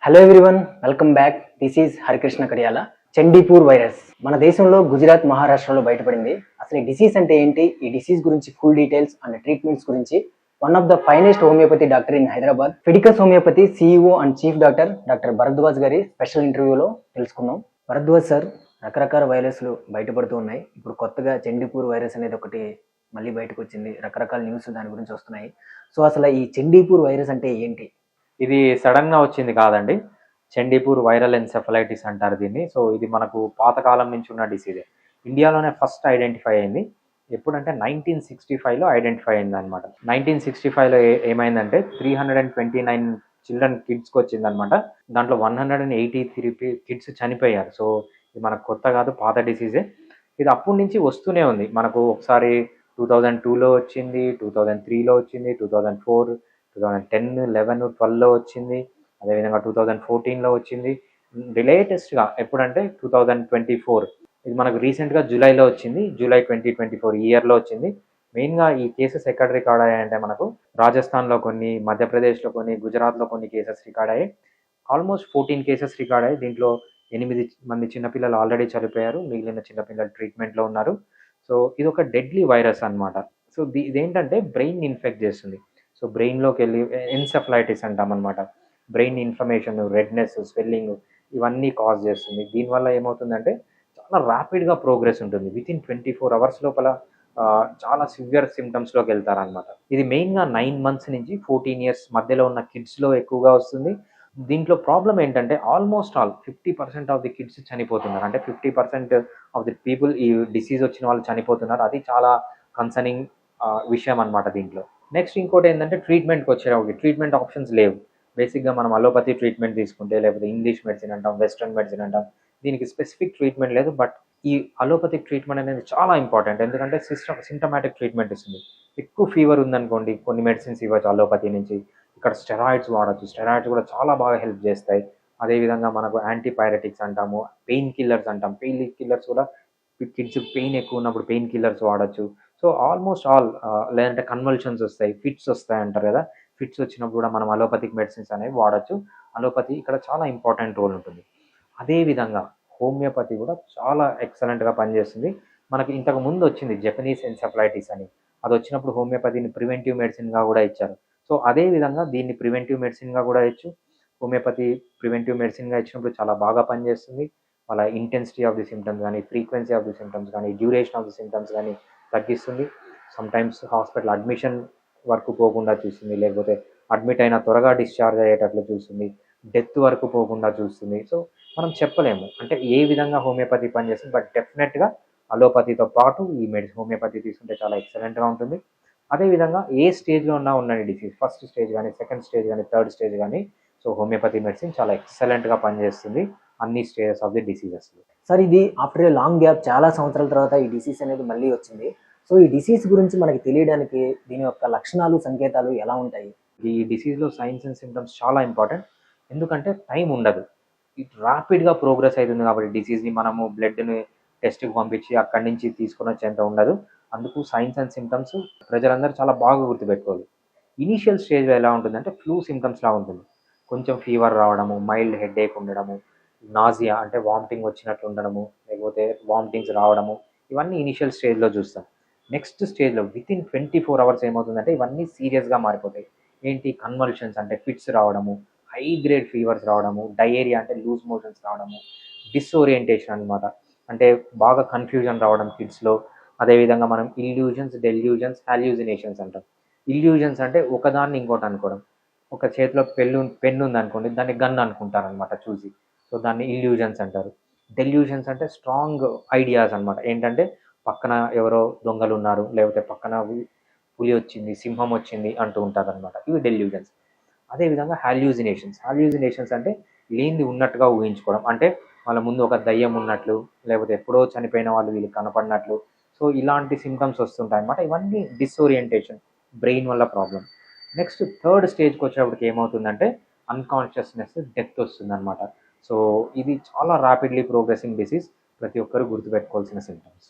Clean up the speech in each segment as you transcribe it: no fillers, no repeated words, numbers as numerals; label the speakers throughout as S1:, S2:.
S1: Hello everyone, welcome back. This is Harikrishna Kadiyala. Chandipur virus మన దేశంలో గుజరాత్, మహారాష్ట్రలో బయటపడింది. అసలు ఈ డిసీజ్ అంటే ఏంటి, ఈ డిసీజ్ గురించి ఫుల్ డీటెయిల్స్ అండ్ ట్రీట్మెంట్స్ గురించి one of the finest homeopathy doctor in Hyderabad, Fidicus homeopathy CEO and chief doctor Bharadwaj గారి స్పెషల్ ఇంటర్వ్యూలో తెలుసుకుందాం. భరద్వాజ్ సార్, రకరకాల వైరస్లు బయటపడుతూ ఉన్నాయి. ఇప్పుడు కొత్తగా చండీపూర్ వైరస్ అనేది ఒకటి మళ్ళీ బయటకు వచ్చింది. రకరకాల న్యూస్ దాని గురించి వస్తున్నాయి. సో అసలు ఈ చండీపూర్ వైరస్ అంటే ఏంటి?
S2: ఇది సడన్గా వచ్చింది కాదండి. చండీపూర్ వైరల్ ఎన్సెఫలైటిస్ అంటారు దీన్ని. సో ఇది మనకు పాతకాలం నుంచి ఉన్న డిసీజే. ఇండియాలోనే ఫస్ట్ ఐడెంటిఫై అయింది ఎప్పుడంటే 1965లో ఐడెంటిఫై అయింది అనమాట. 1965లో ఏమైందంటే 329 చిల్డ్రన్ కిడ్స్కి వచ్చిందనమాట. దాంట్లో 183 కిడ్స్ చనిపోయారు. సో ఇది మనకు కొత్త కాదు, పాత డిసీజే. ఇది అప్పటి నుంచి వస్తూనే ఉంది. మనకు ఒకసారి 2002లో వచ్చింది, 2003లో వచ్చింది, 2004, 2010, 11, 12లో వచ్చింది. అదేవిధంగా 2014లో వచ్చింది. లేటెస్ట్గా ఎప్పుడంటే 2024, ఇది మనకు రీసెంట్గా జూలైలో వచ్చింది. జూలై 2024 ఇయర్లో వచ్చింది. మెయిన్గా ఈ కేసెస్ ఎక్కడ రికార్డ్ అయ్యాయంటే మనకు రాజస్థాన్లో కొన్ని, మధ్యప్రదేశ్లో కొన్ని, గుజరాత్లో కొన్ని కేసెస్ రికార్డ్ అయ్యాయి. ఆల్మోస్ట్ 14 కేసెస్ రికార్డ్ అయ్యాయి. దీంట్లో 8 మంది చిన్నపిల్లలు ఆల్రెడీ చనిపోయారు, మిగిలిన చిన్నపిల్లలు ట్రీట్మెంట్లో ఉన్నారు. సో ఇది ఒక డెడ్లీ వైరస్ అనమాట. సో ఇదేంటంటే బ్రెయిన్ ఇన్ఫెక్ట్ చేస్తుంది. సో బ్రెయిన్లోకి వెళ్ళి ఎన్సెఫలైటిస్ అంటాం అనమాట. బ్రెయిన్ ఇన్ఫ్లమేషన్, రెడ్నెస్, స్వెల్లింగ్ ఇవన్నీ కాజ్ చేస్తుంది. దీనివల్ల ఏమవుతుందంటే చాలా ర్యాపిడ్గా ప్రోగ్రెస్ ఉంటుంది. వితిన్ 24 అవర్స్ లోపల చాలా సివియర్ సిమ్టమ్స్లోకి వెళ్తారనమాట. ఇది మెయిన్గా 9 months నుంచి 14 years మధ్యలో ఉన్న కిడ్స్లో ఎక్కువగా వస్తుంది. దీంట్లో ప్రాబ్లం ఏంటంటే almost all 50% of the kids చనిపోతున్నారు. అంటే 50% ఆఫ్ ది పీపుల్ ఈ డిసీజ్ వచ్చిన వాళ్ళు చనిపోతున్నారు. అది చాలా కన్సర్నింగ్ విషయం అనమాట దీంట్లో. నెక్స్ట్ ఇంకోటి ఏంటంటే ట్రీట్మెంట్కి వచ్చేటప్పుడు ట్రీట్మెంట్ ఆప్షన్స్ లేవు. బేసిక్గా మనం అలోపతి ట్రీట్మెంట్ తీసుకుంటే, లేకపోతే ఇంగ్లీష్ మెడిసిన్ అంటాం, వెస్ట్రన్ మెడిసిన్ అంటాం, దీనికి స్పెసిఫిక్ ట్రీట్మెంట్ లేదు. బట్ ఈ అలోపతిక్ ట్రీట్మెంట్ అనేది చాలా ఇంపార్టెంట్. ఎందుకంటే సింటమాటిక్ ట్రీట్మెంట్ ఇస్తుంది. ఎక్కువ ఫీవర్ ఉందనుకోండి, కొన్ని మెడిసిన్స్ ఇవ్వచ్చు అలోపతి నుంచి. ఇక్కడ స్టెరాయిడ్స్ వాడచ్చు. స్టెరాయిడ్స్ కూడా చాలా బాగా హెల్ప్ చేస్తాయి. అదేవిధంగా మనకు యాంటీపైరటిక్స్ అంటాము, పెయిన్ కిల్లర్స్ అంటాం. పెయిన్ కిల్లర్స్ కూడా కిడ్స్ పెయిన్ ఎక్కువ ఉన్నప్పుడు పెయిన్ కిల్లర్స్ వాడచ్చు. సో ఆల్మోస్ట్ ఆల్, లేదంటే కన్వల్షన్స్ వస్తాయి, ఫిట్స్ వస్తాయి అంటారు కదా, ఫిట్స్ వచ్చినప్పుడు కూడా మనం అలోపతిక్ మెడిసిన్స్ అనేవి వాడచ్చు. అలోపతి ఇక్కడ చాలా ఇంపార్టెంట్ రోల్ ఉంటుంది. అదేవిధంగా హోమియోపతి కూడా చాలా ఎక్సలెంట్గా పనిచేస్తుంది. మనకి ఇంతకు ముందు వచ్చింది జపనీస్ ఎన్సెఫలైటిస్ అని. అది వచ్చినప్పుడు హోమియోపతిని ప్రివెంటివ్ మెడిసిన్గా కూడా ఇచ్చారు. సో అదేవిధంగా దీన్ని ప్రివెంటివ్ మెడిసిన్గా కూడా ఇచ్చు. హోమియోపతి ప్రివెంటివ్ మెడిసిన్గా ఇచ్చినప్పుడు చాలా బాగా పనిచేస్తుంది. వాళ్ళ ఇంటెన్సిటీ ఆఫ్ ది సిమ్టమ్స్ కానీ, ఫ్రీక్వెన్సీ ఆఫ్ ది సిమ్టమ్స్ కానీ, డ్యూరేషన్ ఆఫ్ ది సిమ్టమ్స్ కానీ తగ్గిస్తుంది. సమ్టైమ్స్ హాస్పిటల్ అడ్మిషన్ వరకు పోకుండా చూస్తుంది, లేకపోతే అడ్మిట్ అయినా త్వరగా డిశ్చార్జ్ అయ్యేటట్లు చూస్తుంది, డెత్ వరకు పోకుండా చూస్తుంది. సో మనం చెప్పలేము అంటే ఏ విధంగా హోమియోపతి పనిచేస్తుంది. బట్ డెఫినెట్గా అలోపతితో పాటు ఈ హోమియోపతి తీసుకుంటే చాలా ఎక్సలెంట్గా ఉంటుంది. అదేవిధంగా ఏ స్టేజ్లో ఉన్న డిసీజ్, ఫస్ట్ స్టేజ్ కానీ, సెకండ్ స్టేజ్ కానీ, థర్డ్ స్టేజ్ కానీ, సో హోమియోపతి మెడిసిన్ చాలా ఎక్సలెంట్గా పనిచేస్తుంది అన్ని స్టేజెస్ ఆఫ్ ది డిసీజెస్లో.
S1: సార్, ఇది ఆఫ్టర్ ఏ లాంగ్ గ్యాప్, చాలా సంవత్సరాల తర్వాత ఈ డిసీజ్ అనేది మళ్ళీ వచ్చింది. సో ఈ డిసీజ్ గురించి మనకి తెలియడానికి దీని యొక్క లక్షణాలు, సంకేతాలు ఎలా ఉంటాయి?
S2: ఈ డిసీజ్లో సైన్స్ అండ్ సిమ్టమ్స్ చాలా ఇంపార్టెంట్. ఎందుకంటే టైం ఉండదు, ఇది ర్యాపిడ్గా ప్రోగ్రెస్ అవుతుంది కాబట్టి డిసీజ్ని మనము బ్లడ్ని టెస్ట్కి పంపించి అక్కడి నుంచి తీసుకొని వచ్చేంత ఉండదు. అందుకు సైన్స్ అండ్ సిమ్టమ్స్ ప్రజలందరూ చాలా బాగా గుర్తుపెట్టుకోవాలి. ఇనీషియల్ స్టేజ్లో ఎలా ఉంటుందంటే ఫ్లూ సిమ్టమ్స్లా ఉంటుంది. కొంచెం ఫీవర్ రావడము, మైల్డ్ హెడేక్ ఉండడము, నాజియా అంటే వామిటింగ్ వచ్చినట్లు ఉండడము, లేకపోతే వామిటింగ్స్ రావడము, ఇవన్నీ ఇనిషియల్ స్టేజ్లో చూస్తాం. నెక్స్ట్ స్టేజ్లో వితిన్ 24 hours ఏమవుతుందంటే ఇవన్నీ సీరియస్గా మారిపోతాయి. ఏంటి, కన్వల్షన్స్ అంటే ఫిట్స్ రావడము, హై గ్రేడ్ ఫీవర్స్ రావడము, డయేరియా అంటే లూజ్ మోషన్స్ రావడము, డిస్ఓరియంటేషన్ అనమాట, అంటే బాగా కన్ఫ్యూజన్ రావడం కిడ్స్లో. అదేవిధంగా మనం ఇల్యూజన్స్, డెల్యూజన్స్, హాల్యూజినేషన్స్ అంటాం. ఇల్యూజన్స్ అంటే ఒకదాన్ని ఇంకోటి అనుకోవడం. ఒక చేతిలో పెన్ను ఉంది అనుకోండి, దాన్ని గన్ అనుకుంటారనమాట చూసి. సో దాన్ని ఇల్యూజన్స్ అంటారు. డెల్యూజన్స్ అంటే స్ట్రాంగ్ ఐడియాస్ అనమాట. ఏంటంటే పక్కన ఎవరో దొంగలు ఉన్నారు, లేకపోతే పక్కన పులి వచ్చింది, సింహం వచ్చింది అంటూ ఉంటారు అనమాట. ఇవి డెల్యూజన్స్. అదేవిధంగా హాల్యూజినేషన్స్ అంటే లేనిది ఉన్నట్టుగా ఊహించుకోవడం. అంటే వాళ్ళ ముందు ఒక దయ్యం ఉన్నట్లు, లేకపోతే ఎప్పుడో చనిపోయిన వాళ్ళు వీళ్ళు కనపడినట్లు. సో ఇలాంటి సిమ్టమ్స్ వస్తుంటాయి అన్నమాట. ఇవన్నీ డిస్ఓరియంటేషన్, బ్రెయిన్ వల్ల ప్రాబ్లం. నెక్స్ట్ థర్డ్ స్టేజ్కి వచ్చేటప్పటికి ఏమవుతుందంటే అన్కాన్షియస్నెస్, డెత్ వస్తుందన్నమాట. సో ఇది చాలా ర్యాపిడ్లీ ప్రోగ్రెసింగ్ డిసీజ్, ప్రతి ఒక్కరూ గుర్తుపెట్టుకోవాల్సిన సిమ్టమ్స్.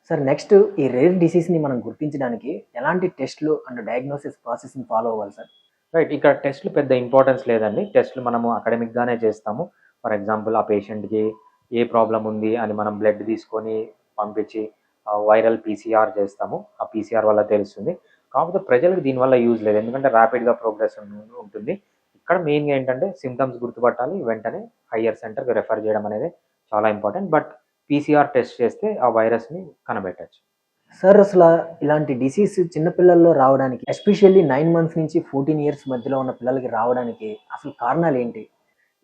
S1: సార్, నెక్స్ట్ ఈ రేర్ డిసీజ్ని మనం గుర్తించడానికి ఎలాంటి టెస్ట్లు అండ్ డయాగ్నోసిస్ ప్రాసెస్ని ఫాలో అవ్వాలి సార్?
S2: రైట్. ఇక్కడ టెస్ట్‌లు పెద్ద ఇంపార్టెన్స్ లేదండి. టెస్ట్‌లు మనము అకాడమిక్‌గానే చేస్తాము. ఫర్ ఎగ్జాంపుల్ ఆ పేషెంట్‌కి ఏ ప్రాబ్లమ్ ఉంది అని మనం బ్లడ్ తీసుకొని పంపించి వైరల్ పీసీఆర్ చేస్తాము. ఆ పీసీఆర్ వల్ల తెలుస్తుంది. కాకపోతే ప్రజలకు దీనివల్ల యూజ్ లేదు. ఎందుకంటే ర్యాపిడ్‌గా ప్రోగ్రెస్ ఉంటుంది. ఇక్కడ మెయిన్‌గా ఏంటంటే సింప్టమ్స్ గుర్తుపట్టాలి. వెంటనే హైయర్ సెంటర్‌కి రెఫర్ చేయడం అనేది చాలా ఇంపార్టెంట్. బట్ పీసీఆర్ టెస్ట్ చేస్తే ఆ వైరస్‌ని కనిపెట్టొచ్చు.
S1: సార్ అసలు ఇలాంటి డిసీజ్ చిన్న పిల్లల్లో రావడానికి ఎస్పెషల్లీ 9 మంత్స్ నుంచి 14 ఇయర్స్ మధ్యలో ఉన్న పిల్లలకి రావడానికి అసలు కారణాలు ఏంటి?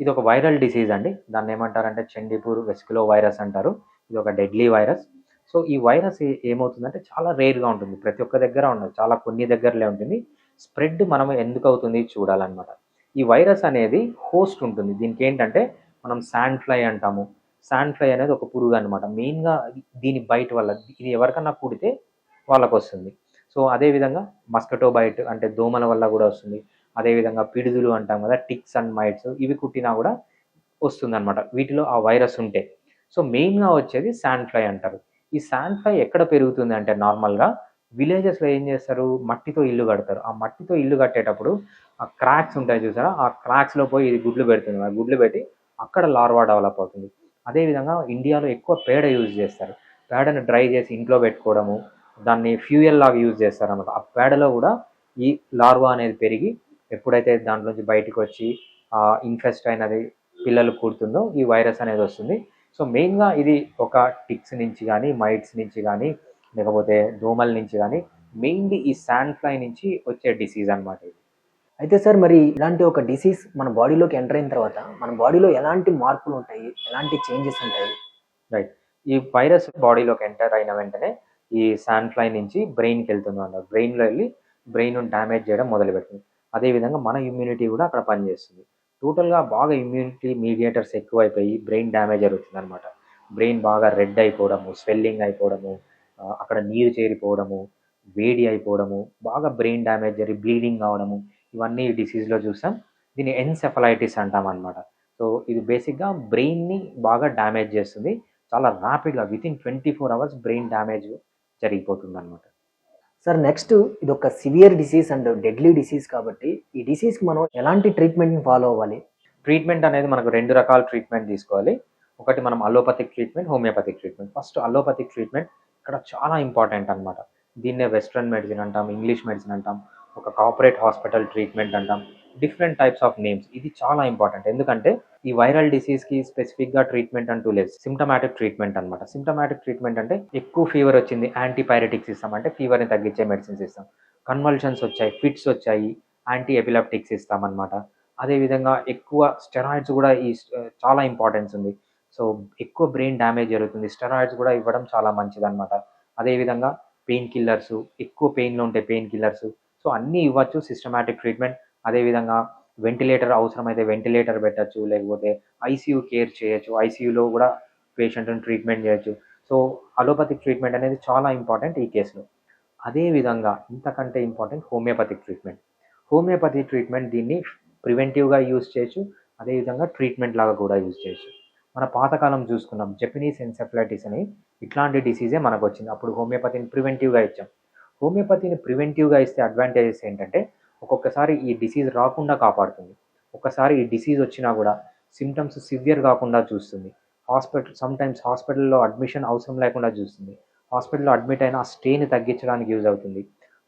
S2: ఇది ఒక వైరల్ డిసీజ్ అండి. దాన్ని ఏమంటారంటే చండీపూర్ వెసిక్యులో వైరస్ అంటారు. ఇది ఒక డెడ్లీ వైరస్. సో ఈ వైరస్ ఏమవుతుందంటే చాలా రేర్‌గా ఉంటుంది. ప్రతి ఒక్క దగ్గర ఉండదు. చాలా కొన్ని దగ్గరలే ఉంటుంది. స్ప్రెడ్ మనం ఎందుకు అవుతుంది చూడాలన్నమాట. ఈ వైరస్ అనేది హోస్ట్ ఉంటుంది. దీనికి ఏంటంటే మనం శాండ్ ఫ్లై అంటాము. శాండ్ ఫ్లై అనేది ఒక పురుగు అనమాట. మెయిన్‌గా దీని బైట్ వల్ల ఇది ఎవరికన్నా కుడితే వాళ్ళకొస్తుంది. సో అదే విధంగా మస్కిటో బైట్ అంటే దోమల వల్ల కూడా వస్తుంది. అదేవిధంగా పిడుదులు అంటాం కదా, టిక్స్ అండ్ మైట్స్ ఇవి కుట్టినా కూడా వస్తుందన్నమాట వీటిలో ఆ వైరస్ ఉంటే. సో మెయిన్గా వచ్చేది శాండ్ ఫ్లై అంటారు. ఈ శాండ్ ఫ్లై ఎక్కడ పెరుగుతుంది అంటే నార్మల్గా విలేజెస్లో ఏం చేస్తారు, మట్టితో ఇల్లు కడతారు. ఆ మట్టితో ఇల్లు కట్టేటప్పుడు ఆ క్రాక్స్ ఉంటాయి చూసారా, ఆ క్రాక్స్లో పోయి ఇది గుడ్లు పెడుతుంది. ఆ గుడ్లు పెట్టి అక్కడ లార్వా డెవలప్ అవుతుంది. అదేవిధంగా ఇండియాలో ఎక్కువ పేడ యూజ్ చేస్తారు. పేడను డ్రై చేసి ఇంట్లో పెట్టుకోవడము, దాన్ని ఫ్యూయల్ లాగా యూజ్ చేస్తారన్నమాట. ఆ పేడలో కూడా ఈ లార్వా అనేది పెరిగి ఎప్పుడైతే దాంట్లోంచి బయటకు వచ్చి ఇన్ఫెస్ట్ అయినది పిల్లలు పుడుతుందో ఈ వైరస్ అనేది వస్తుంది. సో మెయిన్గా ఇది ఒక టిక్స్ నుంచి కానీ, మైట్స్ నుంచి కానీ, లేకపోతే దోమల నుంచి కానీ, మెయిన్లీ ఈ శాండ్ ఫ్లై నుంచి వచ్చే డిసీజ్ అనమాట ఇది.
S1: అయితే సార్ మరి ఇలాంటి ఒక డిసీజ్ మన బాడీలోకి ఎంటర్ అయిన తర్వాత మన బాడీలో ఎలాంటి మార్పులు ఉంటాయి? ఎలాంటి చేంజెస్ ఉంటాయి?
S2: రైట్. ఈ వైరస్ బాడీలోకి ఎంటర్ అయిన వెంటనే ఈ శాండ్ ఫ్లై నుంచి బ్రెయిన్కి వెళ్తుంది అన్నమాట. బ్రెయిన్లో వెళ్ళి బ్రెయిన్ డ్యామేజ్ చేయడం మొదలుపెడుతుంది. అదేవిధంగా మన ఇమ్యూనిటీ కూడా అక్కడ పనిచేస్తుంది. టోటల్గా బాగా ఇమ్యూనిటీ మీడియేటర్స్ ఎక్కువైపోయి బ్రెయిన్ డ్యామేజ్ జరుగుతుంది అనమాట. బ్రెయిన్ బాగా రెడ్ అయిపోవడము, స్వెల్లింగ్ అయిపోవడము, అక్కడ నీరు చేరిపోవడము, వేడి అయిపోవడము, బాగా బ్రెయిన్ డ్యామేజ్ జరిగి బ్లీడింగ్ కావడము, ఇవన్నీ ఈ డిసీజ్లో చూసాం. దీన్ని ఎన్సెఫలైటిస్ అంటాం అనమాట. సో ఇది బేసిక్గా బ్రెయిన్ని బాగా డ్యామేజ్ చేస్తుంది. చాలా ర్యాపిడ్గా వితిన్ 24 అవర్స్ బ్రెయిన్ డ్యామేజ్ జరిగిపోతుంది అనమాట.
S1: సార్ నెక్స్ట్ ఇది ఒక severe disease and deadly disease కాబట్టి ఈ డిసీజ్కి మనం ఎలాంటి ట్రీట్మెంట్ని ఫాలో అవ్వాలి?
S2: ట్రీట్మెంట్ అనేది మనకు 2 రకాల ట్రీట్మెంట్ తీసుకోవాలి. ఒకటి మనం allopathic treatment, homeopathic treatment. First allopathic treatment ఇక్కడ చాలా ఇంపార్టెంట్ అనమాట. దీన్నే వెస్ట్రన్ మెడిసిన్ అంటాం, ఇంగ్లీష్ మెడిసిన్ అంటాం, ఒక కార్పొరేట్ హాస్పిటల్ ట్రీట్మెంట్ అంటాం. Different types of names. ఇది చాలా ఇంపార్టెంట్. ఎందుకంటే ఈ వైరల్ డిసీజ్‌కి స్పెసిఫిక్‌గా ట్రీట్మెంట్ అంటూ లేదు. సింప్టమాటిక్ ట్రీట్మెంట్ అనమాట. సింప్టమాటిక్ ట్రీట్మెంట్ అంటే ఎక్కువ ఫీవర్ వచ్చింది, యాంటీపైరెటిక్స్ ఇస్తాం. అంటే ఫీవర్‌ని తగ్గించే మెడిసిన్స్ ఇస్తాం. కన్వల్షన్స్ వచ్చాయి, ఫిట్స్ వచ్చాయి, యాంటీ ఎపిలెప్టిక్స్ ఇస్తామన్నమాట. అదేవిధంగా ఎక్కువ స్టెరాయిడ్స్ కూడా చాలా ఇంపార్టెన్స్ ఉంది. సో ఎక్కువ బ్రెయిన్ డ్యామేజ్ జరుగుతుంది. స్టెరాయిడ్స్ కూడా ఇవ్వడం చాలా మంచిదన్నమాట. అదేవిధంగా పెయిన్ కిల్లర్స్, ఎక్కువ పెయిన్‌లో ఉంటే పెయిన్ కిల్లర్స్. సో అన్నీ ఇవ్వచ్చు సిస్టమాటిక్ ట్రీట్మెంట్. అదేవిధంగా వెంటిలేటర్ అవసరమైతే వెంటిలేటర్ పెట్టొచ్చు. లేకపోతే ఐసీయూ కేర్ చేయొచ్చు. ఐసీయూలో కూడా పేషెంట్‌ని ట్రీట్మెంట్ చేయొచ్చు. సో అలోపతిక్ ట్రీట్మెంట్ అనేది చాలా ఇంపార్టెంట్ ఈ కేస్‌లో. అదేవిధంగా ఇంతకంటే important homeopathic treatment. Homeopathy treatment దీన్ని ప్రివెంటివ్‌గా యూజ్ చేయొచ్చు. అదేవిధంగా ట్రీట్మెంట్ లాగా కూడా యూజ్ చేయొచ్చు. మన పాతకాలం చూసుకున్నాం జపనీస్ ఎన్సెఫలైటిస్ అని ఇట్లాంటి డిసీజే మనకొచ్చింది. అప్పుడు హోమియోపతిని ప్రివెంటివ్‌గా ఇచ్చాం. హోమియోపతిని ప్రివెంటివ్‌గా ఇస్తే అడ్వాంటేజెస్ ఏంటంటే ఒక్కొక్కసారి ఈ డిసీజ్ రాకుండా కాపాడుతుంది. ఒక్కసారి ఈ డిసీజ్ వచ్చినా కూడా సింప్టమ్స్ సివియర్ కాకుండా చూస్తుంది. సమ్‌టైమ్స్ హాస్పిటల్‌లో అడ్మిషన్ అవసరం లేకుండా చూస్తుంది. హాస్పిటల్‌లో అడ్మిట్ అయిన ఆ స్టేని తగ్గించడానికి యూజ్ అవుతుంది.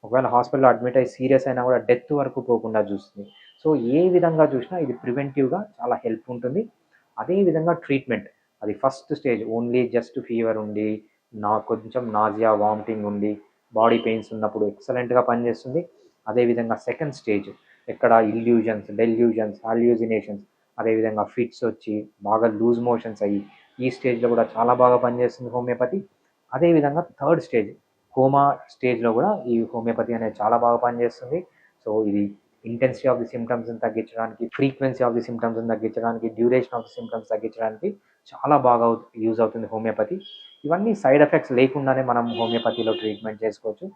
S2: ఒకవేళ హాస్పిటల్‌లో అడ్మిట్ అయ్యి సీరియస్ అయినా కూడా డెత్ వరకు పోకుండా చూస్తుంది. సో ఏ విధంగా చూసినా ఇది ప్రివెంటివ్‌గా చాలా హెల్ప్ ఉంటుంది. అదేవిధంగా ట్రీట్మెంట్ అది first stage only just fever ఉండి, కొంచెం నాజియా, వామిటింగ్ ఉండి, బాడీ పెయిన్స్ ఉన్నప్పుడు ఎక్సలెంట్‌గా పనిచేస్తుంది. అదేవిధంగా సెకండ్ స్టేజ్ ఎక్కడ ఇల్యూజన్స్, డెల్యూజన్స్, హాల్యూసినేషన్స్, అదేవిధంగా ఫిట్స్ వచ్చి బాగా లూజ్ మోషన్స్ అయ్యి ఈ స్టేజ్‌లో కూడా చాలా బాగా పనిచేస్తుంది హోమియోపతి. అదేవిధంగా థర్డ్ స్టేజ్ కోమా స్టేజ్‌లో కూడా ఈ హోమియోపతి అనేది చాలా బాగా పనిచేస్తుంది. సో ఇది ఇంటెన్సిటీ ఆఫ్ ది సిమ్టమ్స్‌ని తగ్గించడానికి, ఫ్రీక్వెన్సీ ఆఫ్ ది సిమ్టమ్స్‌ని తగ్గించడానికి, డ్యూరేషన్ ఆఫ్ ది సిమ్టమ్స్ తగ్గించడానికి చాలా బాగా యూజ్ అవుతుంది హోమియోపతి. ఇవన్నీ సైడ్ ఎఫెక్ట్స్ లేకుండానే మనం హోమియోపతిలో ట్రీట్మెంట్ చేసుకోవచ్చు.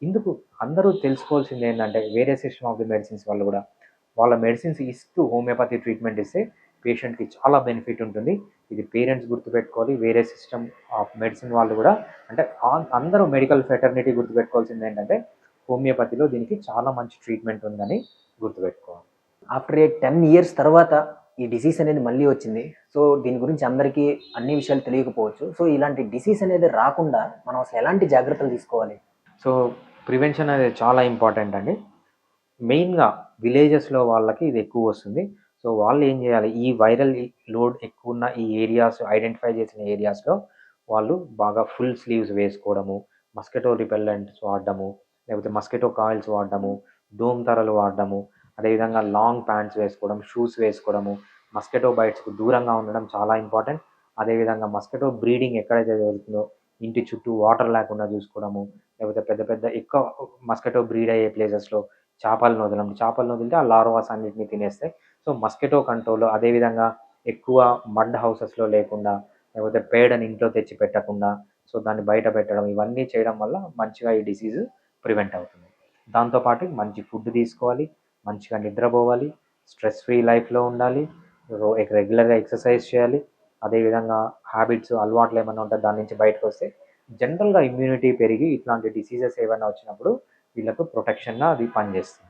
S2: ఇందుకు అందరూ తెలుసుకోవాల్సింది ఏంటంటే వేరే సిస్టమ్ ఆఫ్ ది మెడిసిన్స్ వాళ్ళు కూడా వాళ్ళ మెడిసిన్స్ ఇస్తూ హోమియోపతి ట్రీట్మెంట్ ఇస్తే పేషెంట్‌కి చాలా బెనిఫిట్ ఉంటుంది. ఇది పేరెంట్స్ గుర్తుపెట్టుకోవాలి. వేరే సిస్టమ్ ఆఫ్ మెడిసిన్ వాళ్ళు కూడా అంటే అందరూ మెడికల్ ఫెటర్నిటీ గుర్తుపెట్టుకోవాల్సింది ఏంటంటే హోమియోపతిలో దీనికి చాలా మంచి ట్రీట్మెంట్ ఉందని గుర్తుపెట్టుకోవాలి.
S1: ఆఫ్టర్ ఏ 10 ఇయర్స్ తర్వాత ఈ డిసీజ్ అనేది మళ్ళీ వచ్చింది. సో దీని గురించి అందరికీ అన్ని విషయాలు తెలియకపోవచ్చు. సో ఇలాంటి డిసీజ్ అనేది రాకుండా మనం అసలు ఎలాంటి జాగ్రత్తలు తీసుకోవాలి?
S2: సో ప్రివెన్షన్ అనేది చాలా ఇంపార్టెంట్ అండి. మెయిన్గా విలేజెస్లో వాళ్ళకి ఇది ఎక్కువ వస్తుంది. సో వాళ్ళు ఏం చేయాలి, ఈ వైరల్ లోడ్ ఎక్కువ ఉన్న ఈ ఏరియాస్ ఐడెంటిఫై చేసిన ఏరియాస్లో వాళ్ళు బాగా ఫుల్ స్లీవ్స్ వేసుకోవడము, మస్కిటో రిపెల్లెంట్స్ వాడడము, లేకపోతే మస్కిటో కాయిల్స్ వాడడము, డోమ్ తరలు వాడడము, అదేవిధంగా లాంగ్ ప్యాంట్స్ వేసుకోవడం, షూస్ వేసుకోవడము, మస్కిటో బైట్స్కు దూరంగా ఉండడం చాలా ఇంపార్టెంట్. అదేవిధంగా మస్కిటో బ్రీడింగ్ ఎక్కడైతే జరుగుతుందో ఇంటి చుట్టూ వాటర్ లేకుండా చూసుకోవడము, లేకపోతే పెద్ద పెద్ద ఎక్కువ మస్కిటో బ్రీడ్ అయ్యే ప్లేసెస్లో చేపలను వదలడం. చేపలను వదిలితే ఆ లార్వాస్ అన్నింటినీ తినేస్తాయి. సో మస్కిటో కంట్రోల్, అదేవిధంగా ఎక్కువ మడ్ హౌసెస్లో లేకుండా, లేకపోతే పేడని ఇంట్లో తెచ్చి పెట్టకుండా, సో దాన్ని బయట పెట్టడం, ఇవన్నీ చేయడం వల్ల మంచిగా ఈ డిసీజ్ ప్రివెంట్ అవుతుంది. దాంతోపాటు మంచి ఫుడ్ తీసుకోవాలి, మంచిగా నిద్రపోవాలి, స్ట్రెస్ ఫ్రీ లైఫ్లో ఉండాలి, రెగ్యులర్గా ఎక్సర్సైజ్ చేయాలి. అదేవిధంగా హ్యాబిట్స్ అలవాట్లు ఏమైనా ఉంటే దాని నుంచి బయటకు వస్తే జనరల్గా ఇమ్యూనిటీ పెరిగి ఇట్లాంటి డిసీజెస్ ఏమైనా వచ్చినప్పుడు వీళ్ళకు ప్రొటెక్షన్గా అది పనిచేస్తుంది.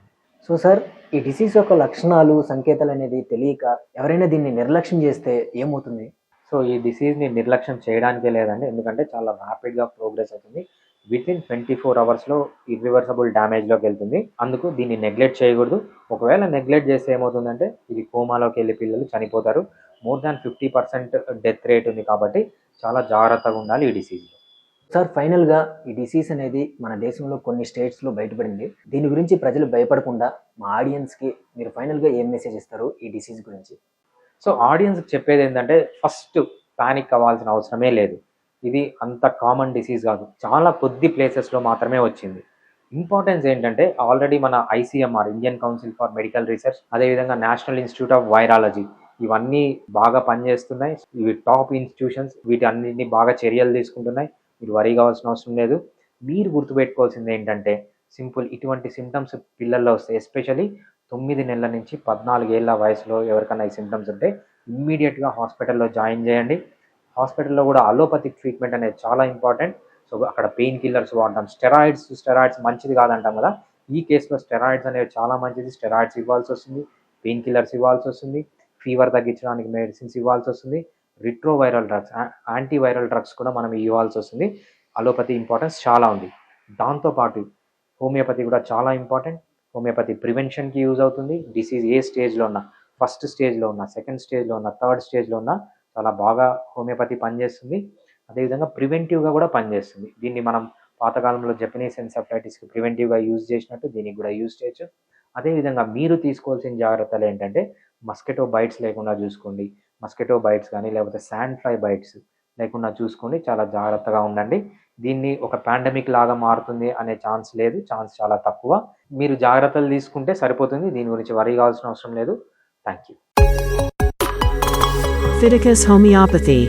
S1: సో సార్, ఈ డిసీజ్ యొక్క లక్షణాలు, సంకేతాలు అనేది తెలియక ఎవరైనా దీన్ని నిర్లక్ష్యం చేస్తే ఏమవుతుంది?
S2: సో ఈ డిసీజ్ని నిర్లక్ష్యం చేయడానికే లేదండి, ఎందుకంటే చాలా ర్యాపిడ్గా ప్రోగ్రెస్ అవుతుంది. వితిన్ 24 అవర్స్లో ఇర్రివర్సబుల్ డ్యామేజ్లోకి వెళ్తుంది. అందుకు దీన్ని నెగ్లెక్ట్ చేయకూడదు. ఒకవేళ నెగ్లెక్ట్ చేస్తే ఏమవుతుందంటే ఇది కోమాలోకి వెళ్ళి పిల్లలు చనిపోతారు. మోర్ దాన్ 50% డెత్ రేట్ ఉంది. కాబట్టి చాలా జాగ్రత్తగా ఉండాలి ఈ డిసీజ్లో.
S1: సార్, ఫైనల్గా ఈ డిసీజ్ అనేది మన దేశంలో కొన్ని స్టేట్స్లో బయటపడింది. దీని గురించి ప్రజలు భయపడకుండా మా ఆడియన్స్కి మీరు ఫైనల్గా ఏం మెసేజ్ ఇస్తారు ఈ డిసీజ్ గురించి?
S2: సో ఆడియన్స్కి చెప్పేది ఏంటంటే, ఫస్ట్ ప్యానిక్ అవ్వాల్సిన అవసరమే లేదు. ఇది అంత కామన్ డిసీజ్ కాదు, చాలా కొద్ది ప్లేసెస్లో మాత్రమే వచ్చింది. ఇంపార్టెన్స్ ఏంటంటే, ఆల్రెడీ మన ICMR, Indian council for medical research, అదేవిధంగా నేషనల్ ఇన్స్టిట్యూట్ ఆఫ్ వైరాలజీ, ఇవన్నీ బాగా పనిచేస్తున్నాయి. ఇవి టాప్ ఇన్స్టిట్యూషన్స్, వీటి అన్నింటినీ బాగా చర్యలు తీసుకుంటున్నాయి. మీరు వరీ కావాల్సిన అవసరం లేదు. మీరు గుర్తుపెట్టుకోవాల్సింది ఏంటంటే సింపుల్, ఇటువంటి సిమ్టమ్స్ పిల్లల్లో వస్తాయి. ఎస్పెషలీ 9 నెలల నుంచి 14 ఏళ్ళ వయసులో ఎవరికైనా ఈ సిమ్టమ్స్ ఉంటే ఇమ్మీడియట్గా హాస్పిటల్లో జాయిన్ చేయండి. హాస్పిటల్లో కూడా అలోపతిక్ ట్రీట్మెంట్ అనేది చాలా ఇంపార్టెంట్. సో అక్కడ పెయిన్ కిల్లర్స్ వాడడం, స్టెరాయిడ్స్ మంచిది కాదంటాం కదా, ఈ కేసులో స్టెరాయిడ్స్ అనేవి చాలా మంచిది. స్టెరాయిడ్స్ ఇవ్వాల్సి వస్తుంది, పెయిన్ కిల్లర్స్ ఇవ్వాల్సి వస్తుంది, ఫీవర్ తగ్గించడానికి మెడిసిన్స్ ఇవ్వాల్సి వస్తుంది, రిట్రోవైరల్ డ్రగ్స్, యాంటీవైరల్ డ్రగ్స్ కూడా మనం ఇవ్వాల్సి వస్తుంది. అలోపతి ఇంపార్టెన్స్ చాలా ఉంది. దాంతోపాటు హోమియోపతి కూడా చాలా ఇంపార్టెంట్. హోమియోపతి ప్రివెన్షన్కి యూజ్ అవుతుంది. డిసీజ్ ఏ స్టేజ్లో ఉన్నా, ఫస్ట్ స్టేజ్లో ఉన్నా, సెకండ్ స్టేజ్లో ఉన్నా, థర్డ్ స్టేజ్లో ఉన్నా చాలా బాగా హోమియోపతి పనిచేస్తుంది. అదేవిధంగా ప్రివెంటివ్గా కూడా పనిచేస్తుంది. దీన్ని మనం పాతకాలంలో జపనీస్ ఎన్సెఫలైటిస్కి ప్రివెంటివ్గా యూజ్ చేసినట్టు దీనికి కూడా యూజ్ చేయొచ్చు. అదేవిధంగా మీరు తీసుకోవాల్సిన జాగ్రత్తలు ఏంటంటే, మస్కిటో బైట్స్ లేకుండా చూసుకోండి. మస్కిటో బైట్స్ కానీ లేకపోతే శాండ్ ఫ్లై బైట్స్ లేకుండా చూసుకోండి. చాలా జాగ్రత్తగా ఉండండి. దీన్ని ఒక పాండమిక్ లాగా మారుతుంది అనే ఛాన్స్ లేదు, ఛాన్స్ చాలా తక్కువ. మీరు జాగ్రత్తలు తీసుకుంటే సరిపోతుంది. దీని గురించి వరీ కావాల్సిన అవసరం లేదు. Thank you.
S3: Fiticus Homeopathy